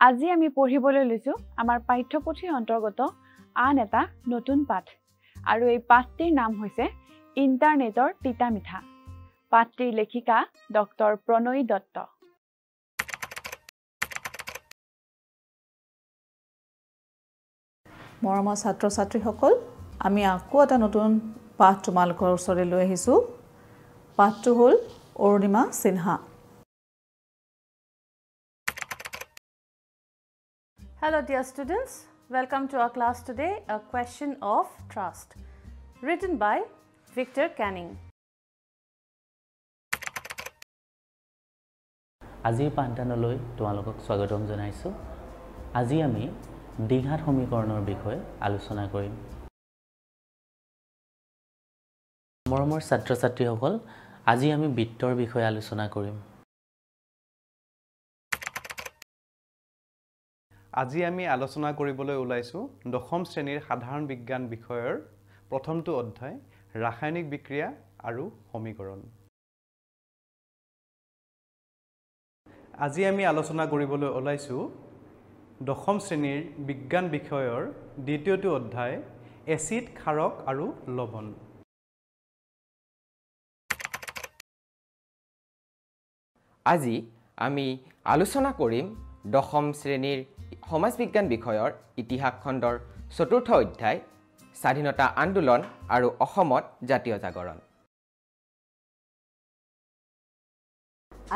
আজি আমি পঢ়িবলৈ লৈছো আমাৰ পাঠ্যপুথিৰ অন্তৰ্গত আন এটা নতুন পাঠ আৰু এই পাঠটিৰ নাম হৈছে ইন্টাৰনেটৰ তিতা মিঠা। পাঠটিৰ লেখিকা ডক্টৰ প্ৰণয়ী দত্ত। মৰমৰ ছাত্ৰ-ছাত্ৰীসকল, আমি আকৌ এটা নতুন পাঠ তোমালোকৰ ওচৰলৈ লৈ আহিছো। পাঠটো হ'ল Arunima Sinha. Hello dear students, welcome to our class today, A Question of Trust, written by Victor Canning. আজিৰ পাঠদানলৈ তোমালোকক স্বাগতম জনাইছো। আজি আমি দ্বিঘাত সমীকৰণৰ বিষয়ে আলোচনা কৰিম। মৰমৰ ছাত্ৰ-ছাত্ৰীসকল, আজি আমি বৃত্তৰ বিষয়ে আলোচনা কৰিম। আজি আমি আলোচনা কৰিবলৈ ওলাইছো দশম শ্ৰেণীৰ সাধাৰণ বিজ্ঞান বিষয়ৰ প্ৰথমটো অধ্যায় ৰাসায়নিক বিক্ৰিয়া আৰু সমীকৰণ। আজি আমি আলোচনা কৰিবলৈ ওলাইছো দশম শ্ৰেণীৰ বিজ্ঞান বিষয়ৰ দ্বিতীয়টো অধ্যায় এচিড, ক্ষাৰক আৰু লৱণ। আজি আমি আলোচনা কৰিম দশম শ্ৰেণীৰ সমাজ বিজ্ঞান বিষয়ৰ ইতিহাস খণ্ডৰ চতুৰ্থ অধ্যায় স্বাধীনতা আন্দোলন আৰু অসমত জাতীয় জাগৰণ।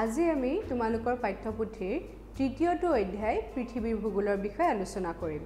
আজি আমি তোমালোকৰ পাঠ্যপুথিৰ তৃতীয়টো অধ্যায় পৃথিৱীৰ ভূগোলৰ বিষয়ে আলোচনা কৰিম।